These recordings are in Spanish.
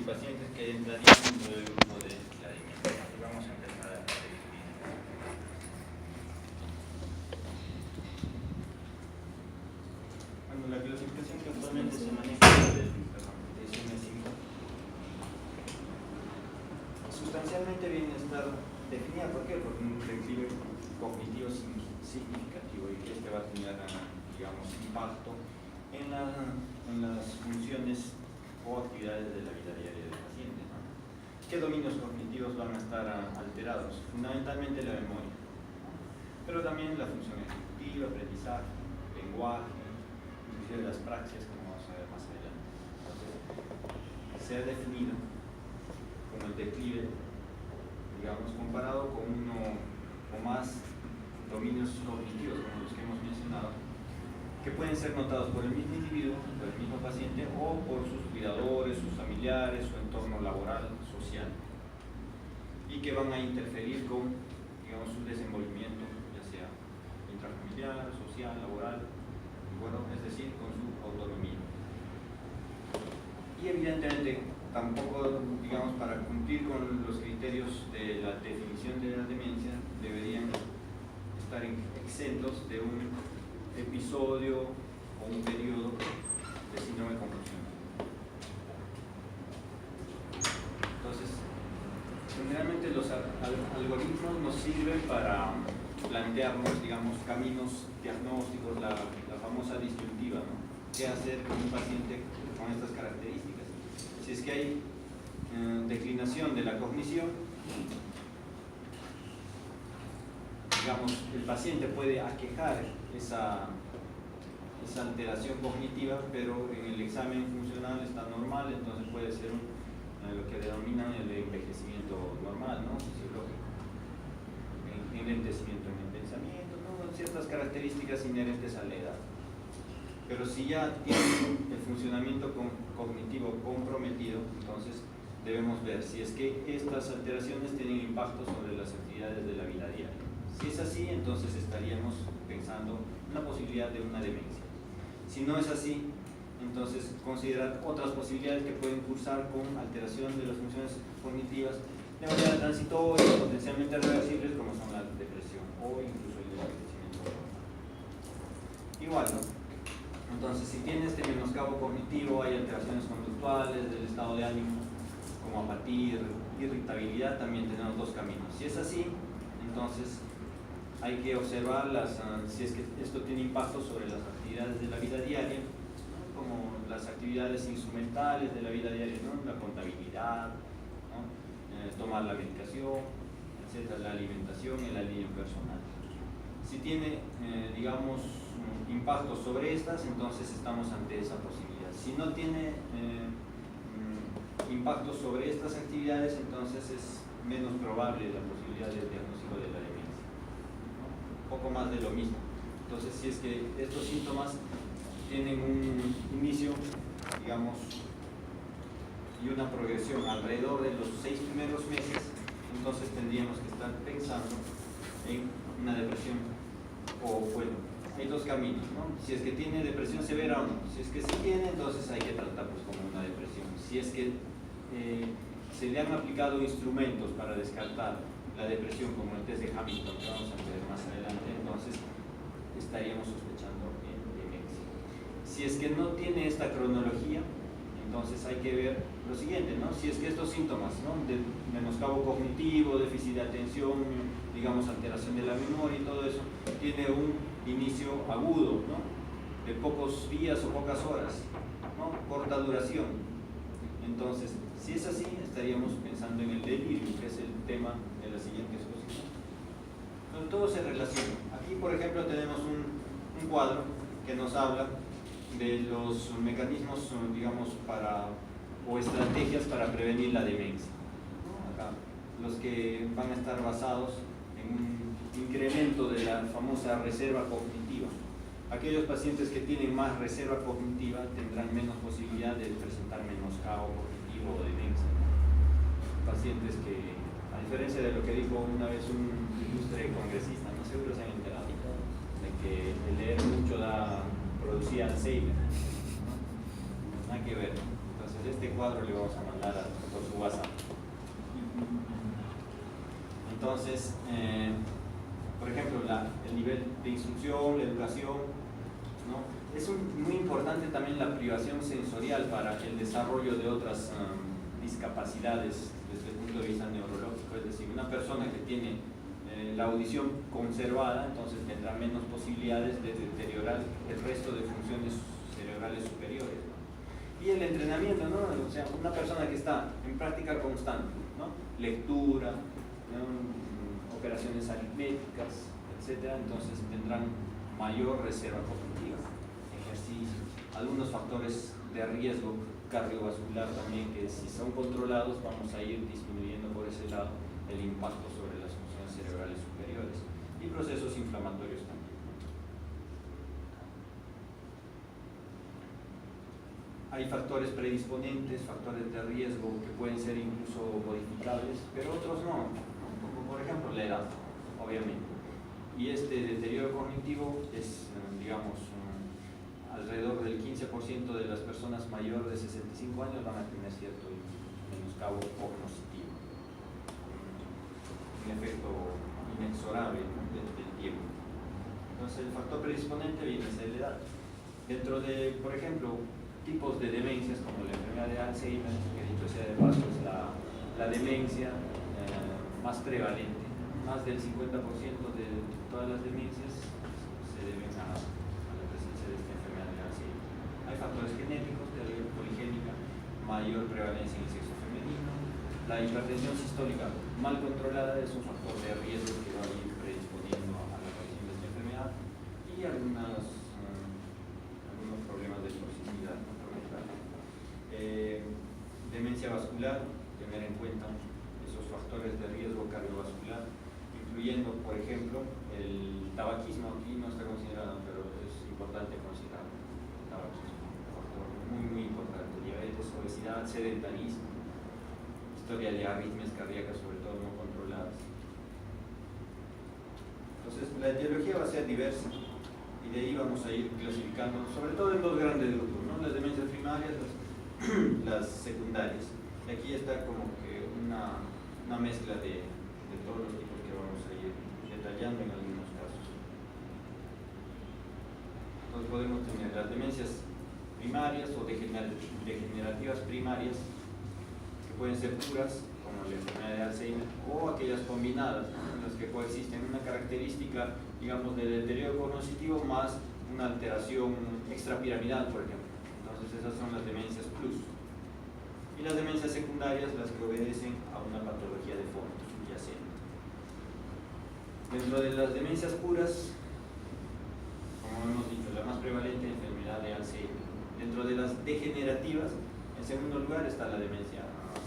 pacientes que entrarían dentro del grupo de la demencia. Y vamos a empezar a definir. Bueno, la clasificación que actualmente se maneja es del DSM-5. Sustancialmente viene a estar definida. ¿Por qué? Porque un declive cognitivo significativo y que este va a tener, digamos, impacto en las funciones o actividades de la vida diaria del paciente, ¿no? ¿Qué dominios cognitivos van a estar alterados? Fundamentalmente la memoria, ¿no? Pero también la función ejecutiva, aprendizaje, lenguaje, inclusive las praxias, como vamos a ver más adelante. Entonces, se ha definido como el declive, digamos, comparado con uno o más dominios cognitivos, como los que hemos mencionado, que pueden ser notados por el mismo individuo, por el mismo paciente, o por sus cuidadores, sus familiares, su entorno laboral, social, y que van a interferir con, digamos, su desenvolvimiento, ya sea intrafamiliar, social, laboral, bueno, es decir, con su autonomía. Y evidentemente, tampoco, digamos, para cumplir con los criterios de la definición de la demencia, deberían estar exentos de un episodio o un periodo de síndrome convulsional. Entonces, generalmente los algoritmos nos sirven para plantearnos, digamos, caminos diagnósticos, la famosa disyuntiva, ¿no? ¿Qué hacer con un paciente con estas características? Si es que hay declinación de la cognición, digamos, el paciente puede aquejar esa alteración cognitiva, pero en el examen funcional está normal, entonces puede ser lo que denominan el envejecimiento normal, ¿no? Fisiológico, enlentecimiento en el pensamiento, ¿no? Ciertas características inherentes a la edad. Pero si ya tiene el funcionamiento cognitivo comprometido, entonces debemos ver si es que estas alteraciones tienen impacto sobre las actividades de la vida diaria. Si es así, entonces estaríamos pensando en la posibilidad de una demencia. Si no es así, entonces considerar otras posibilidades que pueden cursar con alteración de las funciones cognitivas de manera transitoria, potencialmente reversibles, como son la depresión o incluso el envejecimiento. Igual, ¿no? Entonces, si tiene este menoscabo cognitivo, hay alteraciones conductuales del estado de ánimo, como apatía, irritabilidad, también tenemos dos caminos. Si es así, entonces hay que observar si es que esto tiene impacto sobre las actividades de la vida diaria, ¿no? Como las actividades instrumentales de la vida diaria, ¿no? La contabilidad, ¿no? Tomar la medicación, etcétera, la alimentación, el alineo personal. Si tiene, digamos, impactos sobre estas, entonces estamos ante esa posibilidad. Si no tiene impactos sobre estas actividades, entonces es menos probable la posibilidad del diagnóstico de la demencia, ¿no? Un poco más de lo mismo. Entonces, si es que estos síntomas tienen un inicio, digamos, y una progresión alrededor de los 6 primeros meses, entonces tendríamos que estar pensando en una depresión. O bueno, hay dos caminos, ¿no? Si es que tiene depresión severa o no. Si es que sí tiene, entonces hay que tratar pues como una depresión. Si es que se le han aplicado instrumentos para descartar la depresión, como el test de Hamilton, que vamos a ver más adelante, entonces estaríamos sospechando en demencia. Si es que no tiene esta cronología, entonces hay que ver lo siguiente, ¿no? Si es que estos síntomas, ¿no? De menoscabo cognitivo, déficit de atención, digamos alteración de la memoria y todo eso, tiene un inicio agudo, ¿no? De pocos días o pocas horas, ¿no? Corta duración. Entonces, si es así, estaríamos pensando en el delirio, que es el tema de la siguiente exposición. Entonces, todo se relaciona. Aquí, por ejemplo, tenemos un cuadro que nos habla de los mecanismos, digamos, o estrategias para prevenir la demencia, ¿no? Acá, los que van a estar basados en un incremento de la famosa reserva cognitiva. Aquellos pacientes que tienen más reserva cognitiva tendrán menos posibilidad de presentar menoscabo cognitivo o demencia. Pacientes que, a diferencia de lo que dijo una vez un ilustre congresista, no seguro se han enterado, de que el leer mucho producía Alzheimer, ¿no? Nada que ver, ¿no? Entonces este cuadro le vamos a mandar por su WhatsApp. Entonces, por ejemplo, el nivel de instrucción, la educación, ¿no? Es muy importante también la privación sensorial para el desarrollo de otras discapacidades desde el punto de vista neurológico. Es decir, una persona que tiene la audición conservada, entonces tendrá menos posibilidades de deteriorar el resto de funciones cerebrales superiores, ¿no? Y el entrenamiento, ¿no? O sea, una persona que está en práctica constante, ¿no? Lectura, ¿no? Operaciones aritméticas, etcétera, entonces tendrán mayor reserva cognitiva, ejercicio, algunos factores de riesgo cardiovascular también, que si son controlados vamos a ir disminuyendo por ese lado el impacto sobre las funciones cerebrales superiores, y procesos inflamatorios también. Hay factores predisponentes, factores de riesgo que pueden ser incluso modificables, pero otros no, como por ejemplo la edad, obviamente. Y este deterioro cognitivo es, digamos, alrededor del 15% de las personas mayores de 65 años van a tener cierto menoscabo cognitivo, un efecto inexorable del tiempo. Entonces el factor predisponente viene a ser la edad. Dentro de, por ejemplo, tipos de demencias como la enfermedad de Alzheimer, que dicho sea de paso es la demencia más prevalente. Más del 50% de todas las demencias se deben a la presencia de esta enfermedad de Alzheimer. Hay factores genéticos, teoría poligénica, mayor prevalencia en el sexo femenino. La hipertensión sistólica mal controlada es un factor de riesgo que va a ir predisponiendo a la aparición de esta enfermedad, y algunos problemas de toxicidad. Demencia vascular, tener en cuenta esos factores de riesgo cardiovascular, incluyendo, por ejemplo, el tabaquismo. Aquí no está considerado, pero es importante considerarlo. El tabaquismo, un factor muy importante. Diabetes, obesidad, sedentarismo, historia de arritmias cardíacas, sobre todo no controladas. Entonces, la etiología va a ser diversa, y de ahí vamos a ir clasificando, sobre todo en dos grandes grupos, ¿no? Las demencias primarias, las secundarias. Y aquí está como que una mezcla de todos los tipos que vamos a ir detallando en algunos casos. Entonces podemos tener las demencias primarias o degenerativas primarias, que pueden ser puras, como la enfermedad de Alzheimer, o aquellas combinadas, ¿no? En las que coexisten una característica, digamos, de deterioro cognitivo más una alteración extrapiramidal, por ejemplo. Entonces esas son las demencias plus. Y las demencias secundarias, las que obedecen a una patología de fondo subyacente. Dentro de las demencias puras, como hemos dicho, la más prevalente es la enfermedad de Alzheimer. Dentro de las degenerativas, en segundo lugar está la demencia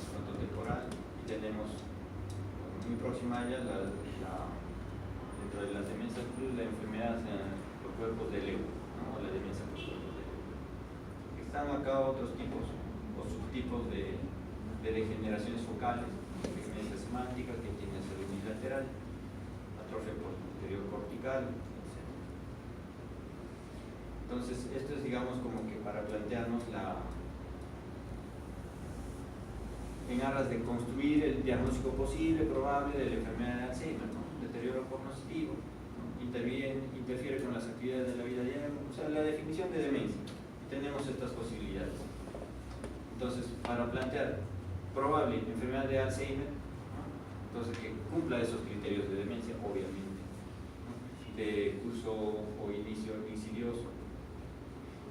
frontotemporal, y tenemos muy próxima a ella dentro de las demencias plus la enfermedad por cuerpos de Lewy, ¿no? La demencia por cuerpos de Lewy. Están acá otros tipos o subtipos de degeneraciones focales, demencia semántica, que tiene cerebro unilateral, atrofia posterior cortical, etc. Entonces, esto es, digamos, como que para plantearnos en aras de construir el diagnóstico posible, probable de la enfermedad de Alzheimer, ¿no? Deterioro cognitivo, ¿no? Interfiere con las actividades de la vida diaria, o sea, la definición de demencia. Y tenemos estas posibilidades. Entonces, para plantear probable enfermedad de Alzheimer, ¿no? Entonces que cumpla esos criterios de demencia, obviamente, ¿no? De curso o inicio insidioso,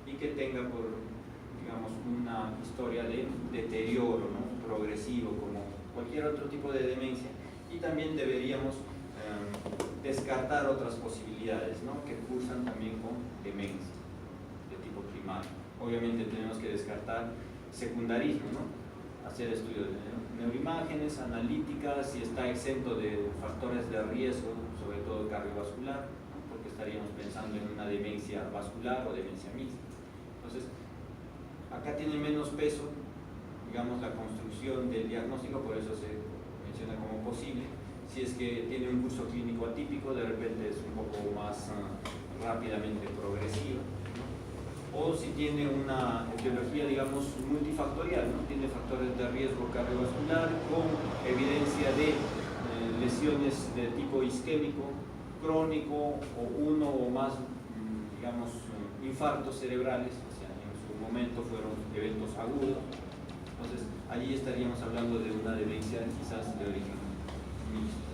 y que tenga digamos, una historia de deterioro, ¿no? Progresivo, como cualquier otro tipo de demencia, y también deberíamos descartar otras posibilidades, ¿no? Que cursan también con demencia de tipo primario. Obviamente tenemos que descartar secundarismo, ¿no? Hacer estudios de neuroimágenes, analíticas, si está exento de factores de riesgo, sobre todo cardiovascular, ¿no? Porque estaríamos pensando en una demencia vascular o demencia mixta. Entonces, acá tiene menos peso, digamos, la construcción del diagnóstico, por eso se menciona como posible. Si es que tiene un curso clínico atípico, de repente es un poco más rápidamente progresivo, ¿no? o si tiene una etiología, digamos, multifactorial, ¿no? Tiene factores de riesgo cardiovascular con evidencia de lesiones de tipo isquémico, crónico o uno o más, digamos, infartos cerebrales, o sea, en su momento fueron eventos agudos. Entonces, allí estaríamos hablando de una demencia quizás de origen mixto.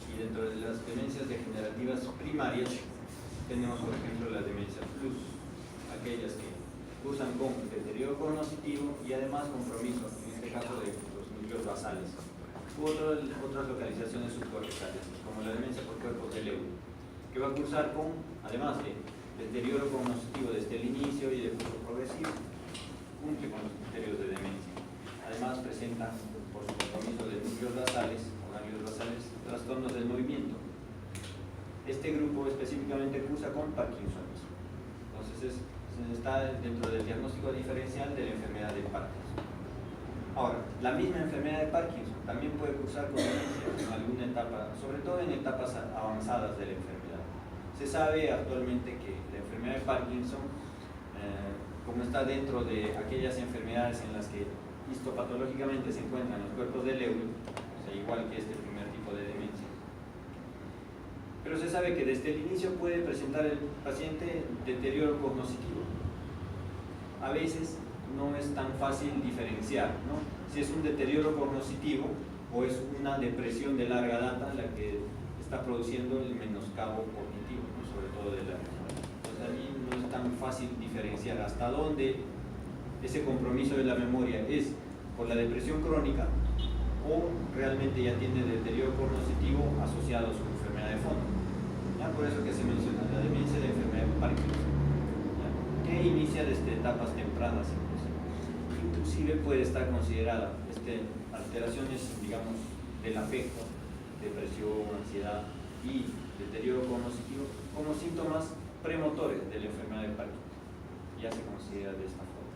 Y dentro de las demencias degenerativas primarias tenemos, por ejemplo, la demencia plus, aquellas que cursan con deterioro cognitivo y además compromiso, en este caso de los núcleos basales, u otras localizaciones subcorticales, como la demencia por cuerpos de Lewy, que va a cursar con, además de deterioro cognitivo desde el inicio y de curso progresivo, cumple con los criterios de demencia. Además presenta, por su compromiso de núcleos basales, o ganglios basales, trastornos del movimiento. Este grupo específicamente cursa con Parkinsonismo. Entonces está dentro del diagnóstico diferencial de la enfermedad de Parkinson. Ahora, la misma enfermedad de Parkinson también puede cursar con demencia en alguna etapa, sobre todo en etapas avanzadas de la enfermedad. Se sabe actualmente que la enfermedad de Parkinson, como está dentro de aquellas enfermedades en las que histopatológicamente se encuentran los cuerpos de Lewy, o sea, igual que este primer tipo de demencia, pero se sabe que desde el inicio puede presentar el paciente deterioro cognitivo. A veces no es tan fácil diferenciar, ¿no?, si es un deterioro cognitivo o es una depresión de larga data la que está produciendo el menoscabo cognitivo, ¿no?, sobre todo de la memoria. Entonces allí no es tan fácil diferenciar hasta dónde ese compromiso de la memoria es por la depresión crónica o realmente ya tiene deterioro cognitivo asociado a su enfermedad de fondo. ¿Ya? Por eso que se menciona la demencia de enfermedad de Parkinson, ¿ya?, que inicia desde etapas tempranas inclusive puede estar considerada alteraciones, digamos, del afecto, depresión, ansiedad y deterioro cognitivo como síntomas premotores de la enfermedad de Parkinson. Ya se considera de esta forma.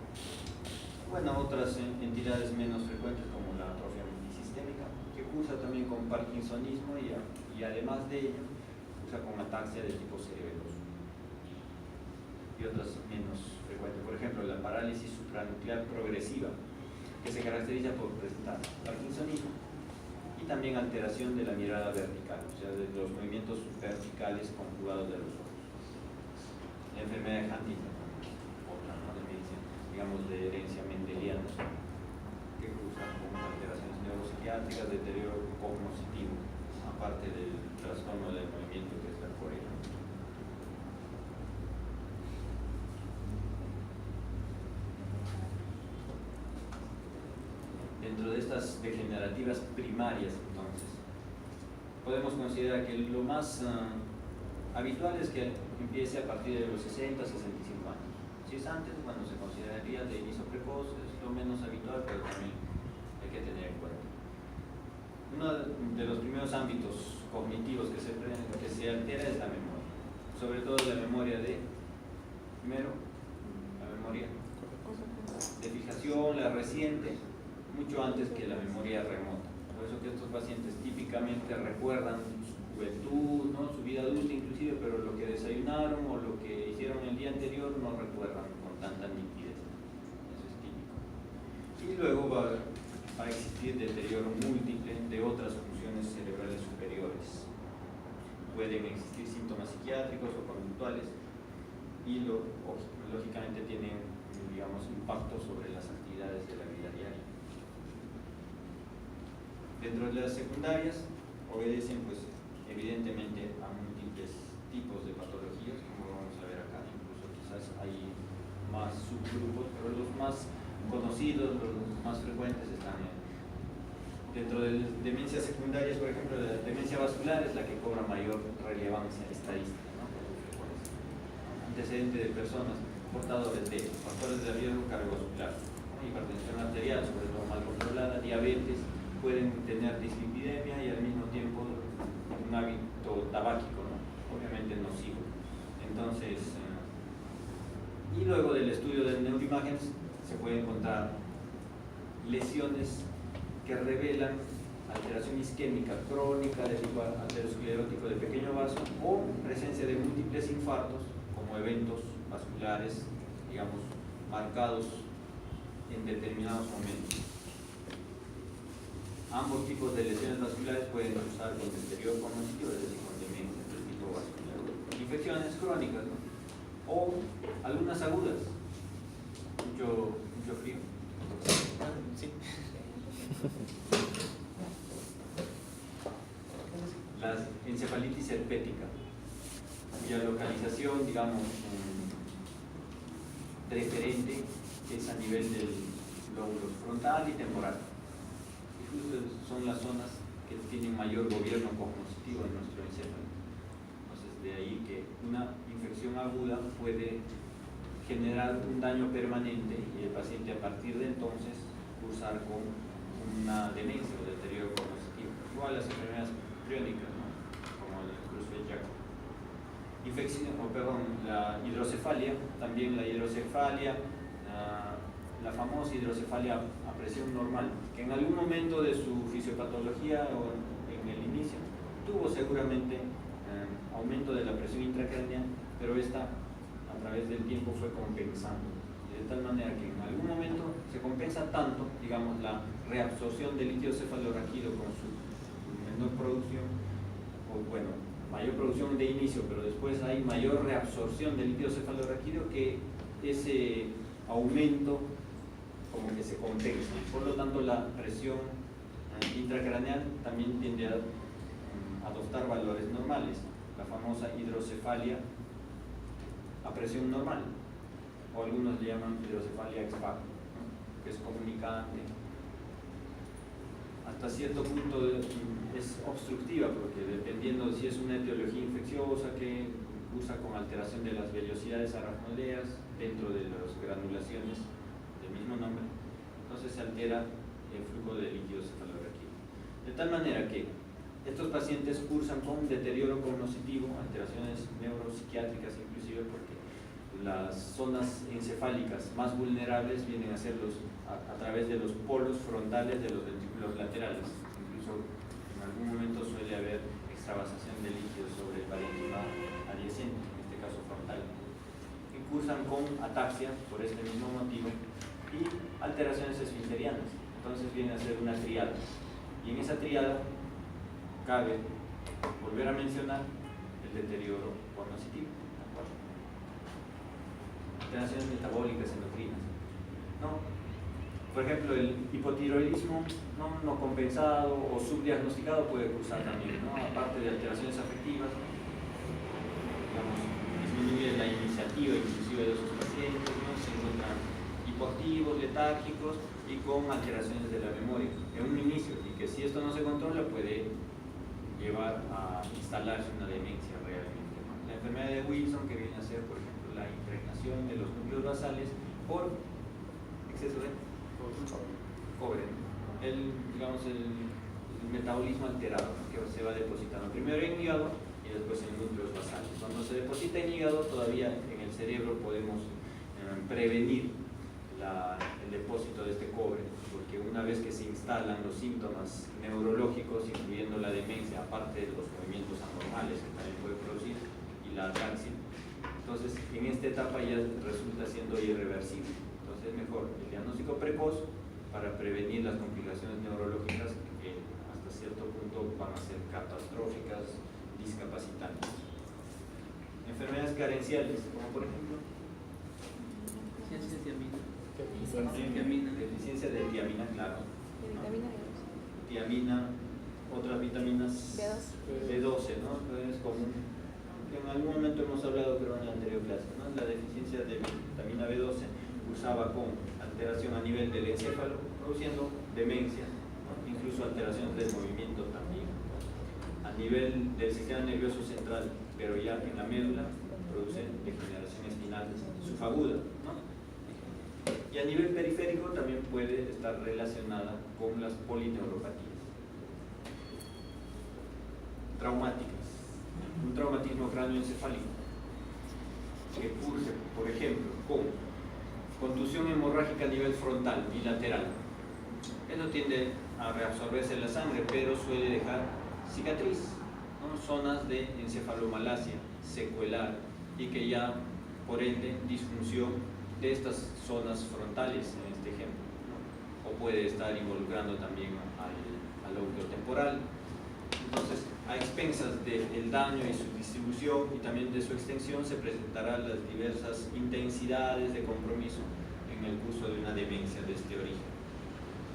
Bueno, otras entidades menos frecuentes como la atrofia multisistémica, que cursa también con parkinsonismo y además de ello cursa con ataxia de tipo cerebeloso. Y otras menos frecuentes, por ejemplo, la parálisis supranuclear progresiva, que se caracteriza por presentar parkinsonismo y también alteración de la mirada vertical, o sea, de los movimientos verticales conjugados de los ojos. La enfermedad de Huntington, otra, ¿no?, demencia, digamos, de herencia mendeliana, que cursa con alteraciones neuropsiquiátricas, deterioro cognitivo, aparte del trastorno del movimiento que es la corea. Dentro de estas degenerativas primarias, entonces, podemos considerar que lo más habitual es que empiece a partir de los 60, 65 años. Si es antes, bueno, se consideraría de inicio precoz, es lo menos habitual, pero también hay que tener en cuenta. Uno de los primeros ámbitos cognitivos que se altera es la memoria, sobre todo la memoria primero, la memoria de fijación, la reciente, mucho antes que la memoria remota. Por eso que estos pacientes típicamente recuerdan su juventud, ¿no?, su vida adulta inclusive, pero lo que desayunaron o lo que hicieron el día anterior no recuerdan con tanta nitidez. Eso es típico. Y luego va a existir deterioro múltiple de otras funciones cerebrales superiores. Pueden existir síntomas psiquiátricos o conductuales y lógicamente tienen, digamos, impacto sobre las actividades de la vida diaria. Dentro de las secundarias obedecen, pues, evidentemente a múltiples tipos de patologías, como vamos a ver acá. Incluso quizás hay más subgrupos, pero los más conocidos, los más frecuentes están dentro de demencias secundarias. Por ejemplo, la demencia vascular es la que cobra mayor relevancia estadística, ¿no?, por su frecuencia. Antecedente de personas portadores de factores de riesgo cardiovascular, hipertensión arterial, sobre todo mal controlada, diabetes, pueden tener dislipidemia y al mismo tiempo un hábito tabáquico, ¿no?, obviamente nocivo. Entonces, y luego del estudio de neuroimágenes se puede encontrar lesiones que revelan alteración isquémica crónica de tipo aterosclerótico de pequeño vaso o presencia de múltiples infartos como eventos vasculares, digamos, marcados en determinados momentos. Ambos tipos de lesiones vasculares pueden causar con deterioro cognitivo, es decir, con demencia del tipo vascular. Infecciones crónicas, ¿no? O algunas agudas, mucho frío. Sí. La encefalitis herpética, cuya localización, digamos, preferente es a nivel del lóbulo frontal y temporal. Incluso son las zonas que tienen mayor gobierno cognitivo en nuestro encéfalo. Entonces, de ahí que una infección aguda puede generar un daño permanente y el paciente a partir de entonces cursar con una demencia o deterioro cognitivo. Igual las enfermedades crónicas, ¿no? Como el Creutzfeldt-Jakob. La hidrocefalia, también la hidrocefalia, la famosa hidrocefalia a presión normal, que en algún momento de su fisiopatología o en el inicio tuvo seguramente aumento de la presión intracraneal, pero esta a través del tiempo fue compensando, de tal manera que en algún momento se compensa tanto, digamos, la reabsorción del líquido cefalorraquídeo con su menor producción, o bueno, mayor producción de inicio, pero después hay mayor reabsorción del líquido cefalorraquídeo, que ese aumento como que se compensa. Por lo tanto, la presión intracraneal también tiende a adoptar valores normales, la famosa hidrocefalia a presión normal, o algunos le llaman hidrocefalia ex pacto, ¿no? Que es comunicante. Hasta cierto punto es obstructiva, porque dependiendo de si es una etiología infecciosa que usa con alteración de las vellosidades aracnoideas dentro de las granulaciones del mismo nombre, entonces se altera el flujo de líquido cefalorraquídeo. De tal manera que estos pacientes cursan con deterioro cognitivo, alteraciones neuropsiquiátricas inclusive, porque las zonas encefálicas más vulnerables vienen a ser a través de los polos frontales de los ventrículos laterales. Incluso en algún momento suele haber extravasación de líquido sobre el parénquima adyacente, en este caso frontal. Y cursan con ataxia por este mismo motivo y alteraciones esfinterianas. Entonces viene a ser una triada. Y en esa triada cabe volver a mencionar el deterioro cognitivo. Alteraciones metabólicas endocrinas, ¿no? Por ejemplo, el hipotiroidismo no compensado o subdiagnosticado puede cursar también, ¿no? Aparte de alteraciones afectivas, digamos, disminuye la iniciativa inclusive de esos pacientes, ¿no? Se encuentran hipoactivos, letárgicos y con alteraciones de la memoria en un inicio, y que si esto no se controla puede llevar a instalarse una demencia realmente, ¿no? La enfermedad de Wilson, que viene a ser, por ejemplo, la impregnación de los núcleos basales por exceso de cobre, digamos, el metabolismo alterado, ¿no? Que se va depositando primero en hígado y después en núcleos basales. Cuando se deposita en hígado, todavía en el cerebro podemos prevenir el depósito de este cobre, porque una vez que se instalan los síntomas neurológicos, incluyendo la demencia, aparte de los movimientos anormales que también puede producir, y la ataxia, entonces en esta etapa ya resulta siendo irreversible. Entonces es mejor el diagnóstico precoz para prevenir las complicaciones neurológicas que hasta cierto punto van a ser catastróficas, discapacitantes. Enfermedades carenciales, como por ejemplo deficiencia de tiamina, claro, ¿no? Tiamina, otras vitaminas B12, ¿no? Es común. En algún momento hemos hablado, creo, en la anterior clase, ¿no? La deficiencia de vitamina B12 cursaba con alteración a nivel del encéfalo, produciendo demencia, ¿no? Incluso alteraciones del movimiento también, ¿no? A nivel del sistema nervioso central, pero ya en la médula, produce degeneración espinal subaguda, ¿no? Y a nivel periférico también puede estar relacionada con las polineuropatías traumáticas. Un traumatismo cráneoencefálico que curse, por ejemplo, con contusión hemorrágica a nivel frontal bilateral. Eso tiende a reabsorberse en la sangre, pero suele dejar cicatriz, ¿no? Zonas de encefalomalacia secuelar y que ya, por ende, disfunción de estas zonas frontales en este ejemplo, ¿no? O puede estar involucrando también al lóbulo temporal. Entonces, a expensas del daño y su distribución y también de su extensión, se presentarán las diversas intensidades de compromiso en el curso de una demencia de este origen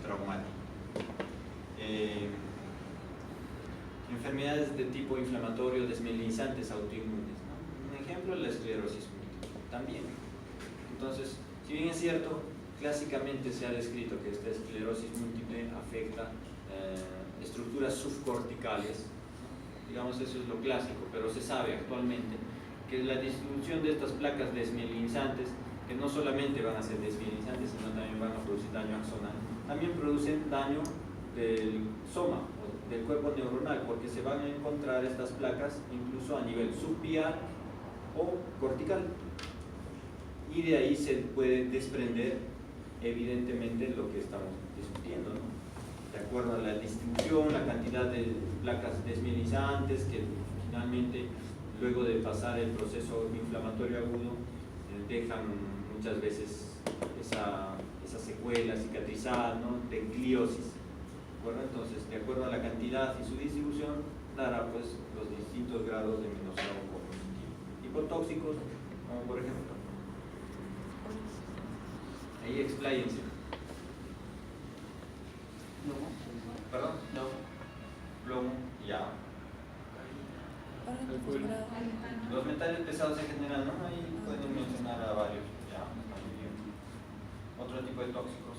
traumático. Enfermedades de tipo inflamatorio desmielinizantes autoinmunes, ¿no? Un ejemplo, la esclerosis múltiple también. Entonces, si bien es cierto, clásicamente se ha descrito que esta esclerosis múltiple afecta estructuras subcorticales, ¿no? Digamos, eso es lo clásico, pero se sabe actualmente que la distribución de estas placas desmielinizantes, que no solamente van a ser desmielinizantes, sino también van a producir daño axonal, también producen daño del soma, o del cuerpo neuronal, porque se van a encontrar estas placas incluso a nivel subvial o cortical, y de ahí se puede desprender evidentemente lo que estamos discutiendo, ¿no? De acuerdo a la distribución, la cantidad de placas desmielinizantes que finalmente, luego de pasar el proceso inflamatorio agudo, dejan muchas veces esa secuela cicatrizada, ¿no? De gliosis. Entonces, de acuerdo a la cantidad y su distribución, dará pues los distintos grados de menoscabo cognitivo. Hipotóxicos, como por ejemplo, ahí expláyense. ¿Perdón? No. Plomo, ya. Los metales pesados en general, ¿no? Ahí pueden mencionar a varios, ya. Otro tipo de tóxicos.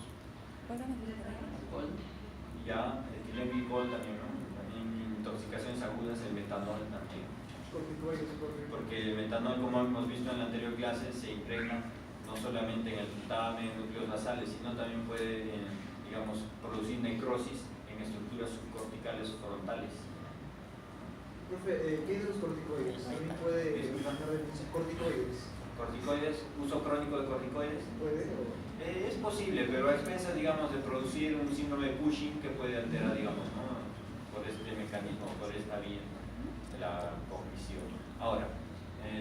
Ya, etilenglicol también, ¿no? También intoxicaciones agudas, el metanol también. Porque el metanol, como hemos visto en la anterior clase, se impregna no solamente en el putamen, en núcleos basales, sino también puede, digamos, producir necrosis en estructuras subcorticales o frontales. Profe, ¿qué es los corticoides? ¿También puede bajar de corticoides? ¿Corticoides? ¿Uso crónico de corticoides? ¿Puede? Es posible, pero a expensas, digamos, de producir un síndrome de Cushing que puede alterar, digamos, ¿no? Por este mecanismo, por esta vía, de la cognición. Ahora,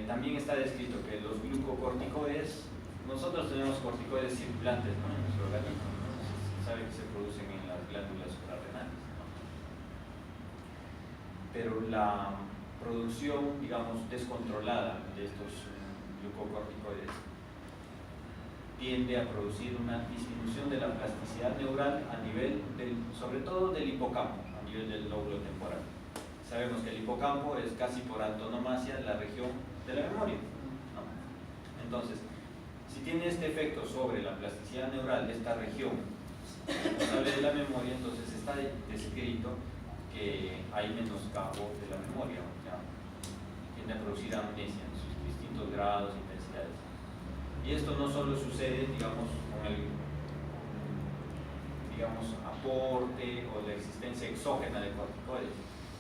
también está descrito que los glucocorticoides, nosotros tenemos corticoides circulantes, ¿no? En nuestro organismo, ¿no? Se sabe que se producen en las glándulas suprarrenales, ¿no? Pero la producción, digamos, descontrolada de estos glucocorticoides tiende a producir una disminución de la plasticidad neural a nivel, sobre todo del hipocampo, a nivel del lóbulo temporal. Sabemos que el hipocampo es casi por antonomasia la región de la memoria, ¿no? Entonces, si tiene este efecto sobre la plasticidad neural de esta región responsable de la memoria, entonces está descrito que hay menoscabo de la memoria, ¿ya? Tiende a producir amnesia en sus distintos grados e intensidades. Y esto no solo sucede, digamos, con el aporte o la existencia exógena de corticoides,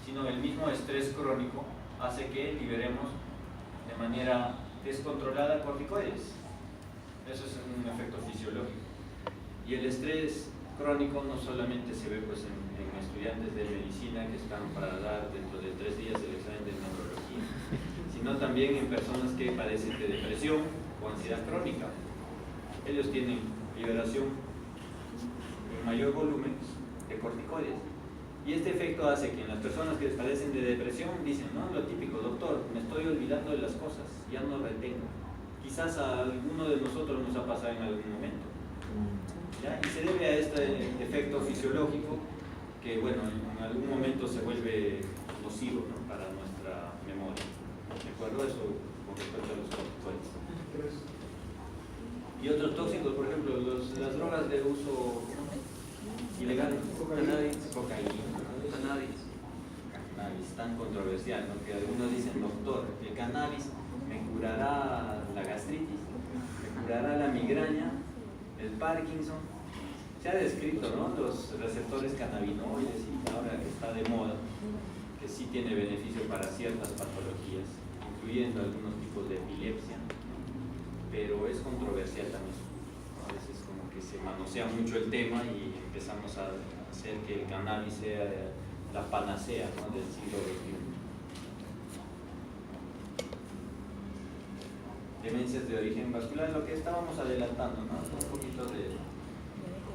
sino el mismo estrés crónico hace que liberemos de manera descontrolada corticoides. Eso es un efecto fisiológico. Y el estrés crónico no solamente se ve pues, en estudiantes de medicina que están para dar dentro de 3 días el examen de neurología, sino también en personas que padecen de depresión o ansiedad crónica. Ellos tienen liberación en mayor volumen de corticoides. Y este efecto hace que en las personas que padecen de depresión dicen, no, lo típico, doctor, me estoy olvidando de las cosas, ya no retengo. Quizás a alguno de nosotros nos ha pasado en algún momento, ¿ya? Y se debe a este efecto fisiológico que, bueno, en algún momento se vuelve nocivo, ¿no? Para nuestra memoria. ¿De acuerdo? Eso con respecto a los corticoides. Y otros tóxicos, por ejemplo, las drogas de uso ilegal, cannabis, tan controversial, ¿no? Que algunos dicen, doctor, el cannabis me curará la gastritis, me curará la migraña, el Parkinson. Se ha descrito, ¿no? Los receptores cannabinoides, y ahora que está de moda, que sí tiene beneficio para ciertas patologías, incluyendo algunos tipos de epilepsia, pero es controversial también. A veces como que se manosea mucho el tema y empezamos a hacer que el cannabis sea la panacea, ¿no?, del siglo XXI. Demencias de origen vascular, lo que estábamos adelantando, ¿no? Un poquito de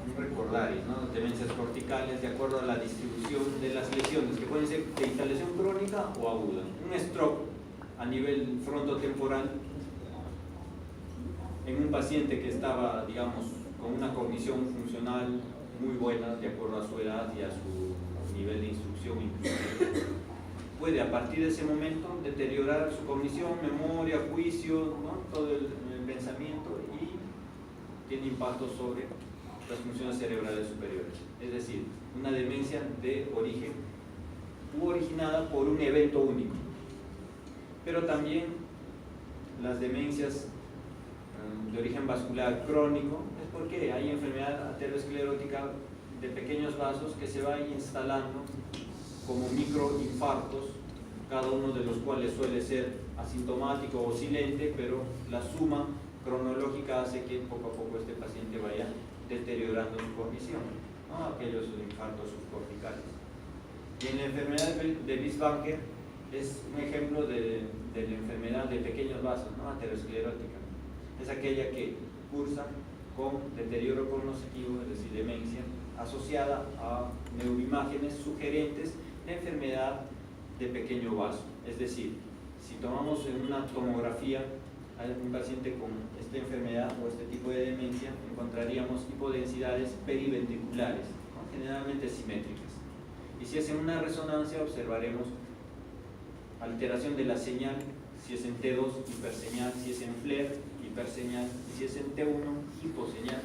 un recordario, ¿no? Demencias corticales de acuerdo a la distribución de las lesiones, que pueden ser de instalación crónica o aguda. Un stroke a nivel frontotemporal en un paciente que estaba, digamos, con una cognición funcional muy buena de acuerdo a su edad y a su nivel de instrucción inclusive, puede a partir de ese momento deteriorar su cognición, memoria, juicio, ¿no?, todo el pensamiento, y tiene impacto sobre las funciones cerebrales superiores. Es decir, una demencia de origen originada por un evento único. Pero también las demencias de origen vascular crónico es porque hay enfermedad aterosclerótica de pequeños vasos que se va instalando como microinfartos, cada uno de los cuales suele ser asintomático o silente, pero la suma cronológica hace que poco a poco este paciente vaya deteriorando su cognición, ¿no?, aquellos infartos subcorticales. Y en la enfermedad de Biesbacher es un ejemplo de la enfermedad de pequeños vasos, ¿no?, aterosclerótica. Es aquella que cursa con deterioro cognitivo, es decir, demencia, asociada a neuroimágenes sugerentes de enfermedad de pequeño vaso. Es decir, si tomamos en una tomografía a un paciente con esta enfermedad o este tipo de demencia, encontraríamos hipodensidades periventriculares, ¿no?, generalmente simétricas. Y si hacen una resonancia, observaremos alteración de la señal, si es en T2, hiperseñal, si es en FLAIR, hiperseñal, y si es en T1, hiposeñal,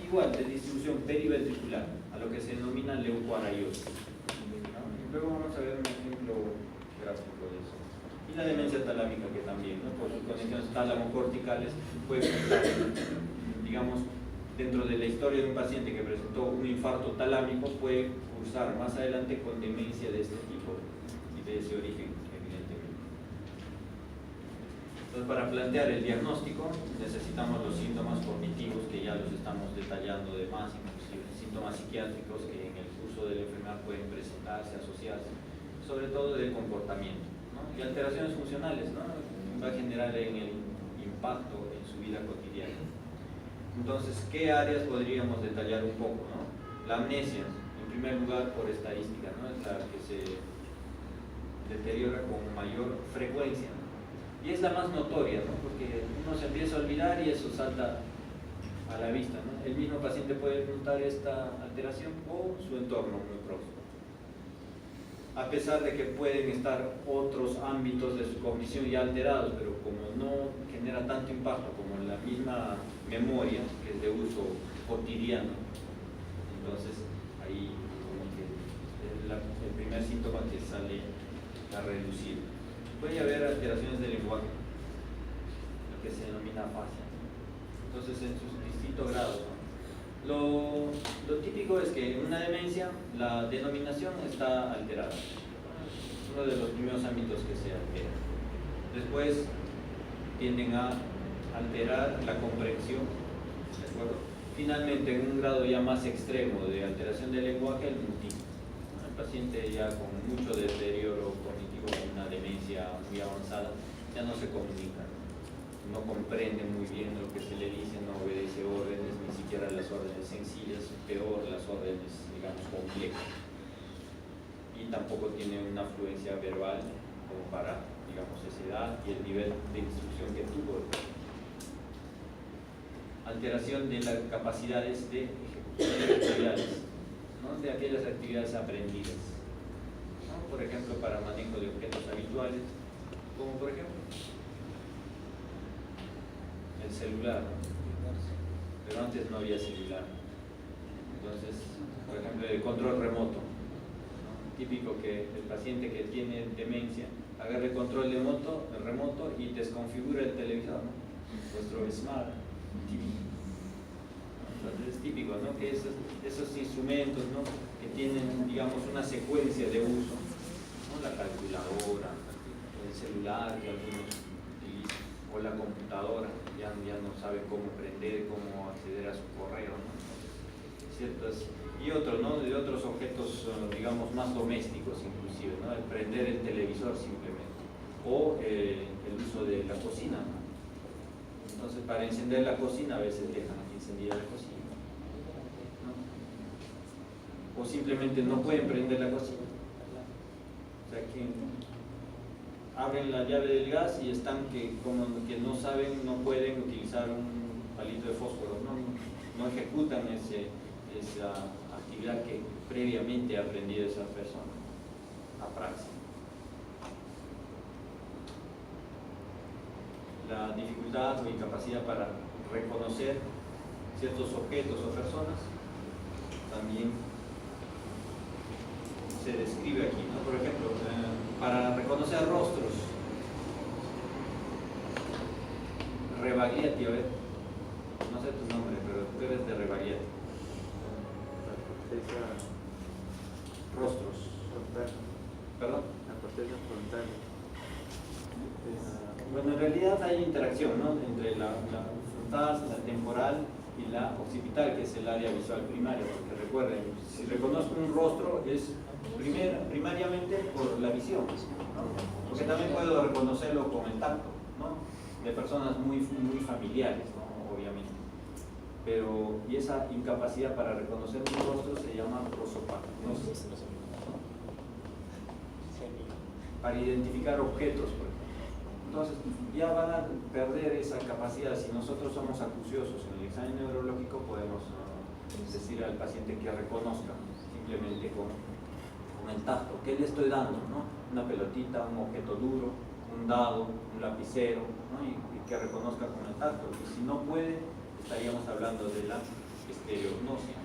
igual de distribución periventricular, a lo que se denomina leucoariosis. Luego vamos a ver un ejemplo gráfico de eso. Y la demencia talámica, que también, ¿no?, por sus conexiones tálamo-corticales, puede cursar, digamos, dentro de la historia de un paciente que presentó un infarto talámico, puede cursar más adelante con demencia de este tipo y de ese origen, evidentemente. Entonces, para plantear el diagnóstico necesitamos los síntomas cognitivos, que ya los estamos detallando de más, inclusive síntomas psiquiátricos que en el curso de la enfermedad pueden presentarse, asociarse, sobre todo del comportamiento, ¿no?, y alteraciones funcionales, ¿no?, va a generar en el impacto en su vida cotidiana. Entonces, ¿qué áreas podríamos detallar un poco, ¿no? La amnesia, en primer lugar, por estadística, ¿no?, es la que se deteriora con mayor frecuencia y es la más notoria, ¿no?, porque uno se empieza a olvidar y eso salta a la vista, ¿no? El mismo paciente puede notar esta alteración o su entorno muy próximo. A pesar de que pueden estar otros ámbitos de su cognición ya alterados, pero como no genera tanto impacto como la misma memoria, que es de uso cotidiano, entonces ahí como que es el primer síntoma que sale a reducir. Puede haber alteraciones del lenguaje, lo que se denomina afasia. Entonces, en sus distintos grados, ¿no? Lo típico es que en una demencia la denominación está alterada. Es uno de los primeros ámbitos que se altera. Después tienden a alterar la comprensión, ¿de acuerdo? Finalmente, en un grado ya más extremo de alteración del lenguaje, el mutismo. El paciente ya con mucho deterioro cognitivo, una demencia muy avanzada, ya no se comunica, no comprende muy bien lo que se le dice, no obedece órdenes, ni siquiera las órdenes sencillas, peor las órdenes, digamos, complejas. Y tampoco tiene una fluencia verbal como para, digamos, esa edad y el nivel de instrucción que tuvo. Alteración de las capacidades de ejecución de actividades, ¿no?, de aquellas actividades aprendidas, ¿no?, por ejemplo, para manejo de objetos habituales, como por ejemplo el celular, ¿no?, pero antes no había celular. Entonces, por ejemplo, el control remoto, ¿no?, típico que el paciente que tiene demencia agarra el control remoto y desconfigura el televisor, ¿no?, nuestro Smart TV. Entonces es típico, ¿no?, que esos instrumentos, ¿no?, que tienen, digamos, una secuencia de uso, ¿no?, la calculadora, el celular que algunos utilizan, o la computadora, ya no sabe cómo prender, cómo acceder a su correo, ¿no? Y otros, ¿no? De otros objetos, digamos, más domésticos inclusive, ¿no? El prender el televisor simplemente, o el uso de la cocina, ¿no? Entonces, para encender la cocina a veces dejan encendida la cocina, ¿no? O simplemente no pueden prender la cocina, o sea que abren la llave del gas y están como que no saben, no pueden utilizar un palito de fósforo, no ejecutan esa actividad que previamente ha aprendido esa persona a praxis. La dificultad o incapacidad para reconocer ciertos objetos o personas también se describe aquí, ¿no? Por ejemplo, para reconocer rostros, Rebagliati, a ver, no sé tu nombre, pero tú eres de Rebagliati. Rostros. ¿Perdón? La corteza frontal. Bueno, en realidad hay interacción, ¿no? Entre la frontal, la temporal y la occipital, que es el área visual primaria, porque recuerden, si reconozco un rostro es primariamente por la visión, ¿no? Porque también puedo reconocerlo con el tacto, ¿no? De personas muy familiares, ¿no? Obviamente. Y esa incapacidad para reconocer un rostro se llama prosopagnosis, ¿no? Para identificar objetos, por ejemplo. Entonces, ya van a perder esa capacidad. Si nosotros somos acuciosos en el examen neurológico, podemos decir al paciente que reconozca simplemente con el tacto. ¿Qué le estoy dando? ¿No? Una pelotita, un objeto duro, un dado, un lapicero, ¿no? y que reconozca con el tacto. Y si no puede, estaríamos hablando de la estereognosia,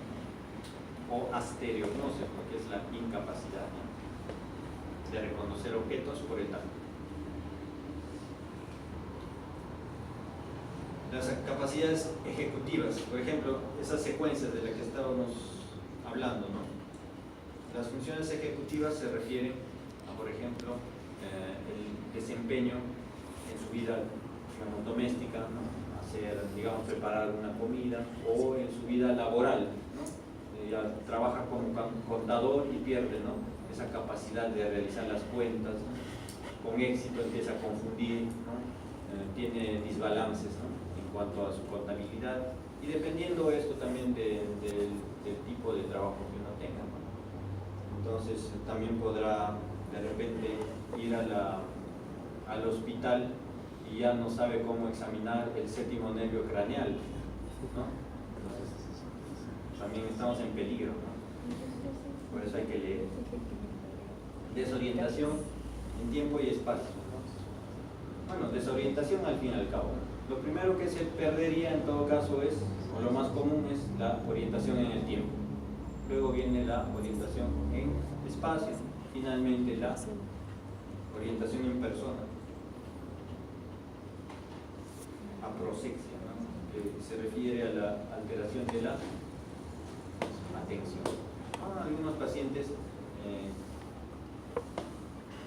¿no? O astereognosia, porque es la incapacidad, ¿no? De reconocer objetos por el tacto. Las capacidades ejecutivas, por ejemplo, esas secuencias de las que estábamos hablando, ¿no? Las funciones ejecutivas se refieren a, por ejemplo, el desempeño en su vida, digamos, doméstica, ¿no? Hacer, digamos, preparar una comida, o en su vida laboral, ¿no? Ya trabaja como contador y pierde, ¿no? Esa capacidad de realizar las cuentas, ¿no? Con éxito empieza a confundir, ¿no? Tiene desbalances, ¿no? En cuanto a su contabilidad, y dependiendo esto también del tipo de trabajo que uno tenga, ¿no? Entonces también podrá de repente ir al hospital y ya no sabe cómo examinar el séptimo nervio craneal, ¿no? Entonces también estamos en peligro, ¿no? Por eso hay que leer. Desorientación en tiempo y espacio, ¿no? Bueno, desorientación al fin y al cabo, ¿no? Lo primero que se perdería en todo caso es, o lo más común es la orientación en el tiempo. Luego viene la orientación en espacio, finalmente la orientación en persona. Aproxexia, ¿no? Que se refiere a la alteración de la atención. Algunos pacientes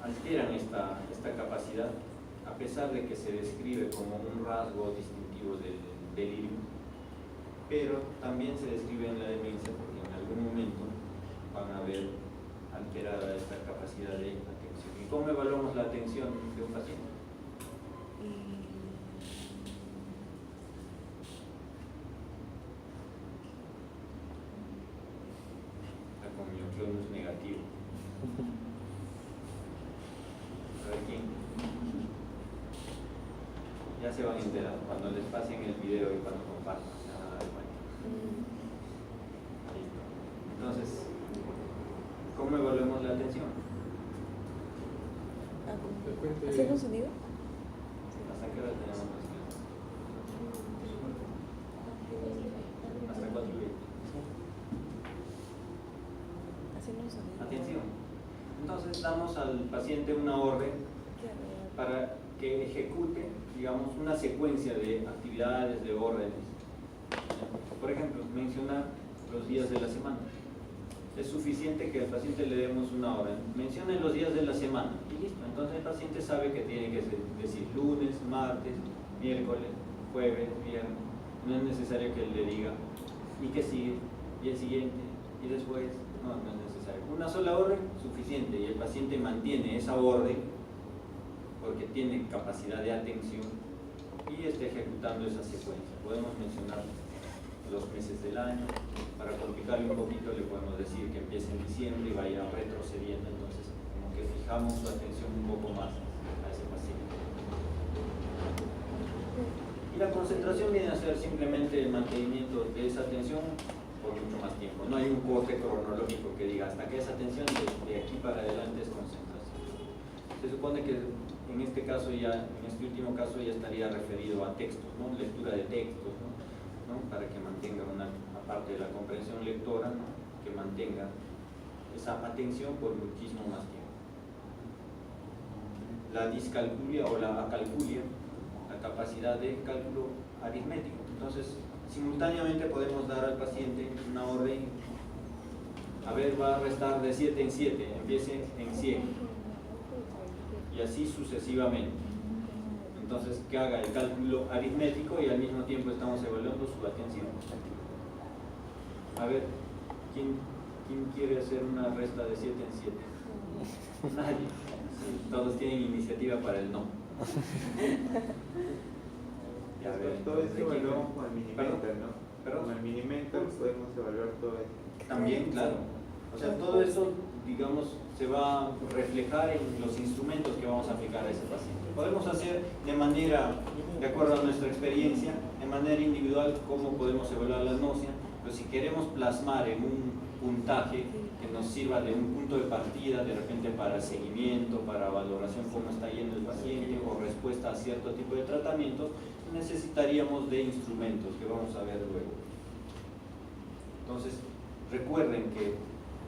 alteran esta capacidad, a pesar de que se describe como un rasgo distintivo del delirio, pero también se describe en la demencia porque en algún momento van a ver alterada esta capacidad de atención. ¿Y cómo evaluamos la atención de un paciente? La comunión es negativo. A ver quién. Ya se van a enterar cuando les pasen el video y cuando compartan, se van a dar cuenta. Entonces, ¿cómo evaluamos la atención? ¿Haciendo un sonido? ¿Hasta qué hora tenemos las clases? Hasta 4:20. Haciendo un sonido. Atención. Entonces damos al paciente una orden para que ejecute, digamos, una secuencia de actividades, de órdenes. Por ejemplo, mencionar los días de la semana. Es suficiente que al paciente le demos una orden. Mencione los días de la semana y listo. Entonces el paciente sabe que tiene que decir lunes, martes, miércoles, jueves, viernes. No es necesario que él le diga, ¿y qué sigue? ¿Y el siguiente? ¿Y después? No, no es necesario. Una sola orden, suficiente, y el paciente mantiene esa orden porque tiene capacidad de atención y está ejecutando esa secuencia. Podemos mencionar los meses del año. Para complicarle un poquito le podemos decir que empiece en diciembre y vaya retrocediendo, entonces como que fijamos su atención un poco más a ese paciente. Y la concentración viene a ser simplemente el mantenimiento de esa atención por mucho más tiempo. No hay un corte cronológico que diga hasta que esa atención de aquí para adelante es concentración. Se supone que en este caso ya, en este último caso ya estaría referido a textos, ¿no? Lectura de textos, ¿no? Para que mantenga una, aparte de la comprensión lectora, ¿no? Que mantenga esa atención por muchísimo más tiempo. La discalculia o la acalculia, la capacidad de cálculo aritmético. Entonces, simultáneamente podemos dar al paciente una orden, a ver, va a restar de 7 en 7, empiece en 100, y así sucesivamente. Entonces, que haga el cálculo aritmético y al mismo tiempo estamos evaluando su atención. A ver, ¿quién quiere hacer una resta de 7 en 7? Nadie. Sí, todos tienen iniciativa para el no. Ya, todo esto evaluamos con el Minimental, ¿no? ¿Perdón? Con el Minimental podemos evaluar todo esto. También, claro. O sea, todo eso, digamos, se va a reflejar en los instrumentos que vamos a aplicar a ese paciente. Podemos hacer de manera, de acuerdo a nuestra experiencia, de manera individual cómo podemos evaluar la náusea, pero si queremos plasmar en un puntaje que nos sirva de un punto de partida, de repente para seguimiento, para valoración cómo está yendo el paciente o respuesta a cierto tipo de tratamiento, necesitaríamos de instrumentos que vamos a ver luego. Entonces, recuerden que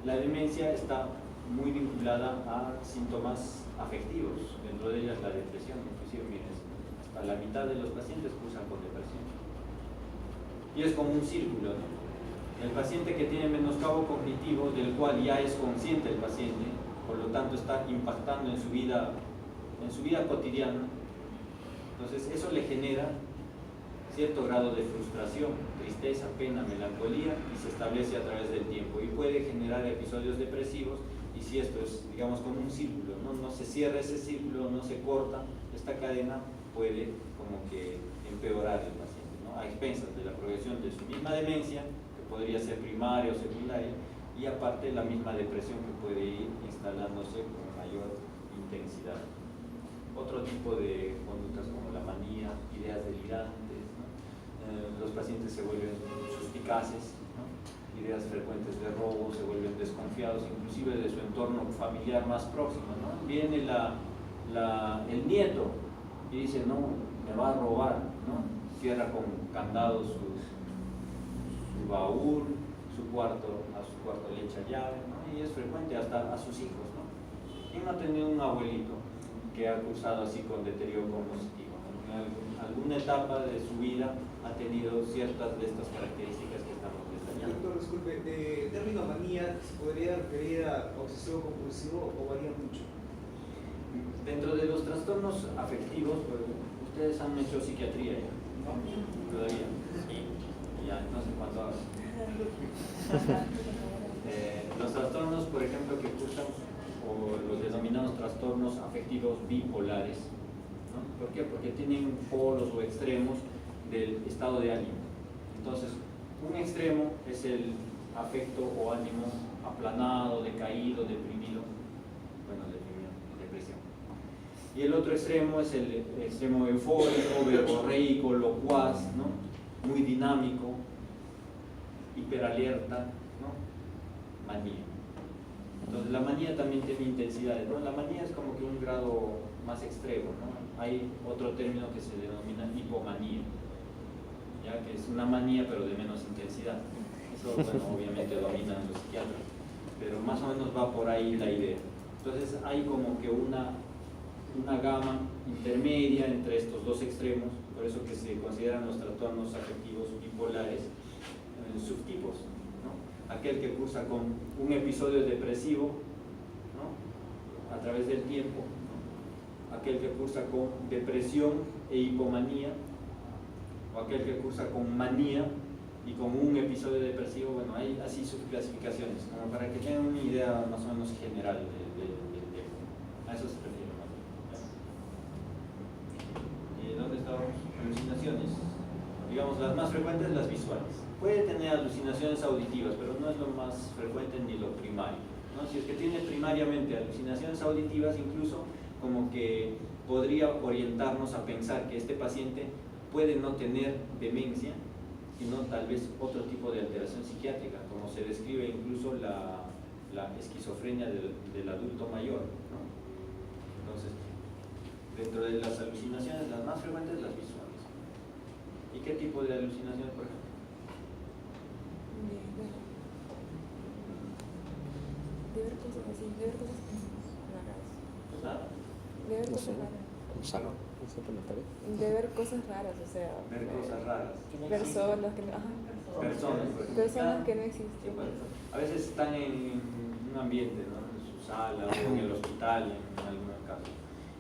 la demencia está muy vinculada a síntomas afectivos, dentro de ellas la depresión. Inclusive, miren, hasta la mitad de los pacientes cursan con depresión. Y es como un círculo, ¿no? El paciente que tiene menoscabo cognitivo, del cual ya es consciente el paciente, por lo tanto está impactando en su vida cotidiana, entonces eso le genera cierto grado de frustración, tristeza, pena, melancolía, y se establece a través del tiempo y puede generar episodios depresivos. Y si esto es, digamos, como un círculo, no se cierra ese círculo, no se corta esta cadena, puede como que empeorar el paciente, ¿no? A expensas de la progresión de su misma demencia, que podría ser primaria o secundaria, y aparte la misma depresión que puede ir instalándose con mayor intensidad. Otro tipo de conductas como la manía, ideas delirantes, ¿no? Los pacientes se vuelven suspicaces, ¿no? Ideas frecuentes de robo, se vuelven desconfiados, inclusive de su entorno familiar más próximo, ¿no? Viene el nieto y dice, no, me va a robar, ¿no? Cierra con candado su baúl, a su cuarto le echa llave, ¿no? Y es frecuente hasta a sus hijos, ¿no? ¿Quién no ha tenido un abuelito que ha cursado así con deterioro cognitivo? En alguna etapa de su vida ha tenido ciertas de estas características que estamos detallando. Doctor, disculpe, el término manía se podría referir a obsesivo compulsivo o varía mucho. Dentro de los trastornos afectivos, pues, ustedes han hecho psiquiatría ya, ¿no? Todavía. Ya, no sé cuánto ahora. Los trastornos, por ejemplo, que cursan o los denominados trastornos afectivos bipolares, ¿no? ¿Por qué? Porque tienen polos o extremos del estado de ánimo. Entonces, un extremo es el afecto o ánimo aplanado, decaído, deprimido, depresión. Y el otro extremo es el extremo eufórico, verborreico, locuaz, ¿no? Muy dinámico, hiperalerta, ¿no? Manía. Entonces la manía también tiene intensidades, ¿no? La manía es como que un grado más extremo, ¿no? Hay otro término que se denomina hipomanía, ya que es una manía pero de menos intensidad. Eso, bueno, obviamente dominan los psiquiatras, pero más o menos va por ahí la idea. Entonces hay como que una gama intermedia entre estos dos extremos, por eso que se consideran los trastornos afectivos bipolares subtipos, ¿no? Aquel que cursa con un episodio depresivo, ¿no? A través del tiempo, ¿no? aquel que cursa con depresión e hipomanía, o aquel que cursa con manía y con un episodio depresivo. Bueno, hay así sus clasificaciones, como para que tengan una idea más o menos general del tema. A eso se refiere más bien. ¿Dónde estábamos? Alucinaciones. Digamos, las más frecuentes, las visuales. Puede tener alucinaciones auditivas, pero no es lo más frecuente ni lo primario, ¿no? Si es que tiene primariamente alucinaciones auditivas, incluso como que podría orientarnos a pensar que este paciente puede no tener demencia, sino tal vez otro tipo de alteración psiquiátrica, como se describe incluso la esquizofrenia del adulto mayor, ¿no? Entonces, dentro de las alucinaciones, las más frecuentes, las visuales. ¿Y qué tipo de alucinaciones, por ejemplo? De ver cosas así, de ver cosas raras. ¿Nada? De ver No cosas sé. raras. Gonzalo, no sé comentario. De ver cosas raras, o sea. Ver cosas raras. Personas que no, ajá. Personas, por ejemplo. Personas Ah, que no existen. a veces están en un ambiente, ¿no? En su sala o en el hospital, en algunos casos,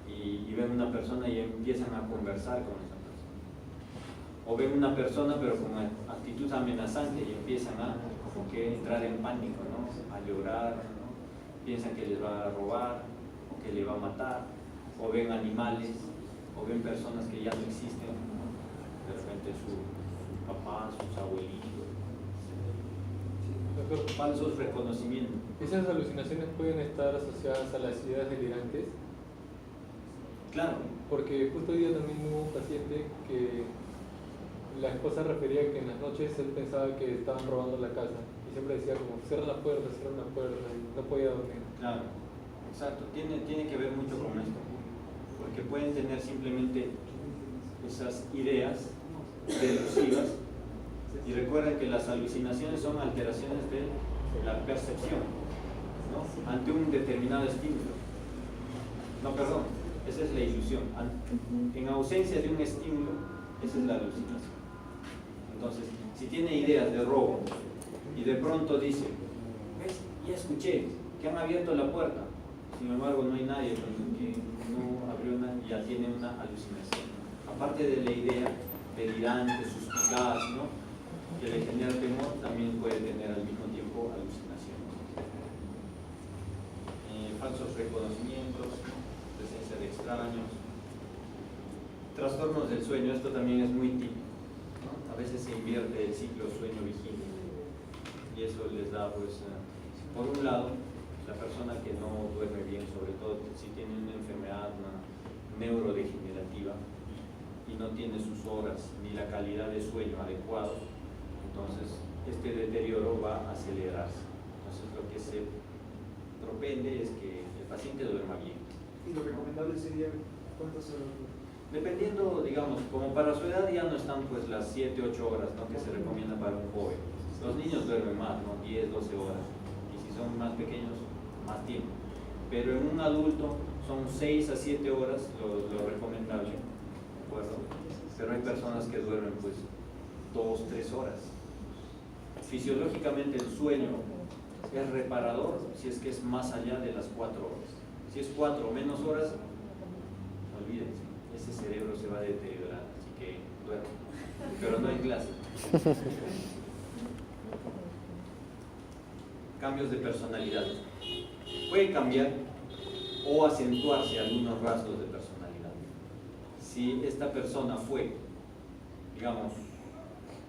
y ven una persona y empiezan a conversar con esa persona. O ven una persona pero con actitud amenazante y empiezan a como que entrar en pánico, ¿no? A llorar, ¿no? Piensan que les va a robar o que le va a matar, o ven animales, o ven personas que ya no existen, ¿no? De repente su papá, sus abuelitos. Doctor, Falsos reconocimientos. ¿esas alucinaciones pueden estar asociadas a las ideas delirantes? Claro, Porque justo hoy día también hubo un paciente que la esposa refería que en las noches él pensaba que estaban robando la casa y siempre decía como cierra una puerta y no podía dormir. claro, exacto. Tiene que ver mucho con esto, porque pueden tener simplemente esas ideas delusivas. Y recuerden que las alucinaciones son alteraciones de la percepción, ¿no? Ante un determinado estímulo. No, perdón, esa es la ilusión. En ausencia de un estímulo, esa es la alucinación. Entonces, si tiene ideas de robo y de pronto dice, ¿ves? Ya escuché que han abierto la puerta, sin embargo no hay nadie, que no abrió nada, ya tiene una alucinación. Aparte de la idea delirante, suspicaz, ¿no? Que le genera temor, también puede tener al mismo tiempo alucinaciones. Falsos reconocimientos, presencia de extraños, trastornos del sueño. Esto también es muy típico, ¿no? A veces se invierte el ciclo sueño-vigilia y eso les da, pues, por un lado, la persona que no duerme bien, sobre todo si tiene una enfermedad neurodegenerativa y no tiene sus horas ni la calidad de sueño adecuado, entonces este deterioro va a acelerarse. Entonces lo que se propende es que el paciente duerma bien. Y lo recomendable sería cuántas horas. Dependiendo, digamos, como para su edad ya no están pues las 7, 8 horas, ¿no? Que se recomienda para un joven. Los niños duermen más, ¿no? 10, 12 horas. Y si son más pequeños, más tiempo. Pero en un adulto son 6 a 7 horas lo recomendable, ¿de acuerdo? Pero hay personas que duermen pues 2, 3 horas. Fisiológicamente el sueño es reparador si es que es más allá de las 4 horas. Si es 4 o menos horas, olvídense, ese cerebro se va a deteriorar, así que duerme. Pero no hay clase. Cambios de personalidad. Puede cambiar o acentuarse algunos rasgos de personalidad. Si esta persona fue, digamos,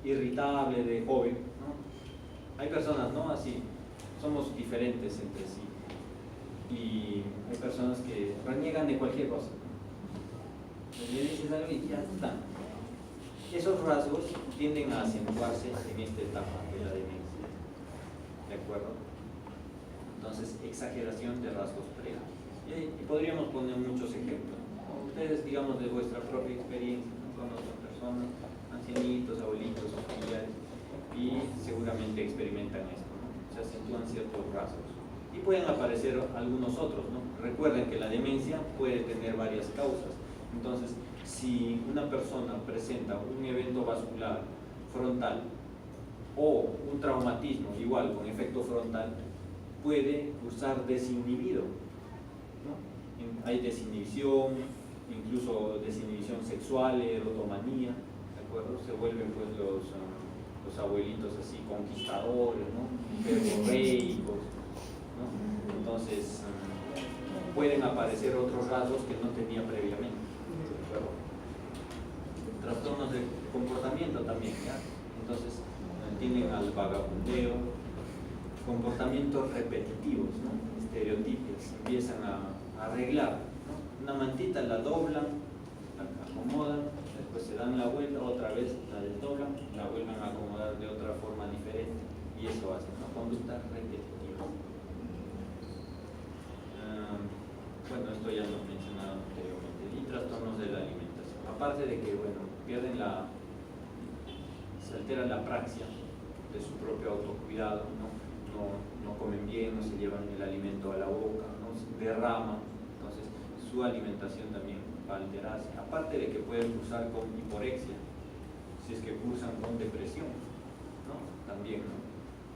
irritable de joven, ¿no? Hay personas, ¿no? Así, somos diferentes entre sí. Y hay personas que reniegan de cualquier cosa. Le dices algo y ya está. Esos rasgos tienden a acentuarse en esta etapa de la demencia. ¿De acuerdo? Entonces, exageración de rasgos previos. Y podríamos poner muchos ejemplos, ¿no? Ustedes, digamos, de vuestra propia experiencia, ¿no? Conocen personas, ancianitos, abuelitos, familiares, y seguramente experimentan esto, ¿no? Se acentúan ciertos rasgos. Y pueden aparecer algunos otros, ¿no? Recuerden que la demencia puede tener varias causas. Entonces, si una persona presenta un evento vascular frontal o un traumatismo igual con efecto frontal, puede cursar desinhibido, ¿no? hay desinhibición, incluso desinhibición sexual, erotomanía, ¿de acuerdo? Se vuelven pues los abuelitos así conquistadores, ¿no? Verborreicos, ¿no? Entonces pueden aparecer otros rasgos que no tenía previamente, ¿de acuerdo? Trastornos de comportamiento también, ¿ya? Entonces tienden al vagabundeo, comportamientos repetitivos, ¿no? Estereotipos, empiezan a arreglar, ¿no? Una mantita la doblan, la acomodan, después se dan la vuelta, otra vez la desdoblan, la vuelven a acomodar de otra forma diferente, y eso hace, ¿no? Conductas repetitivas. Bueno, esto ya lo he mencionado anteriormente. Y trastornos de la alimentación. Aparte de que, bueno, pierden se altera la praxia de su propio autocuidado, ¿no? No comen bien, no se llevan el alimento a la boca, no se derrama, entonces su alimentación también va a alterarse. Aparte de que pueden cursar con hiporexia, si es que cursan con depresión, ¿no? También, ¿no?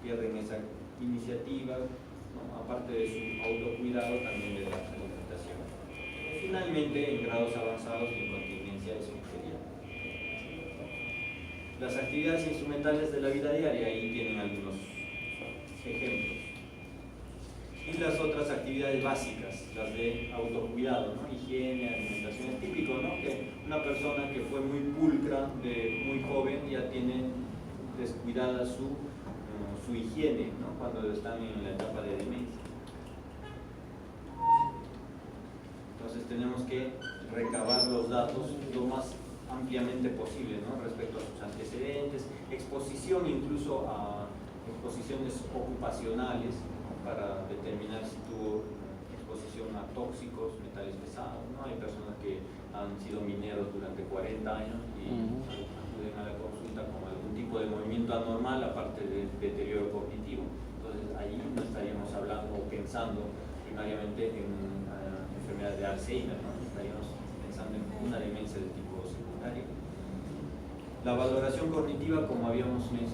Pierden esa iniciativa, ¿no? Aparte de su autocuidado, también de la alimentación. Finalmente, en grados avanzados, la incontinencia esofágica. Las actividades instrumentales de la vida diaria, ahí tienen algunos ejemplos. Y las otras actividades básicas, las de autocuidado, ¿no? Higiene, alimentación. Es típico, ¿no? Que una persona que fue muy pulcra, de muy joven, ya tiene descuidada su higiene, ¿no? Cuando están en la etapa de demencia. Entonces tenemos que recabar los datos lo más ampliamente posible, ¿no? Respecto a sus antecedentes, exposición incluso a exposiciones ocupacionales, ¿no? Para determinar si tuvo exposición a tóxicos, metales pesados, ¿no? Hay personas que han sido mineros durante 40 años y acuden a la consulta con algún tipo de movimiento anormal, aparte del deterioro cognitivo. Entonces ahí no estaríamos hablando o pensando primariamente en enfermedad de Alzheimer, ¿no? Estaríamos pensando en una demencia de tipo secundario. La valoración cognitiva, como habíamos mencionado,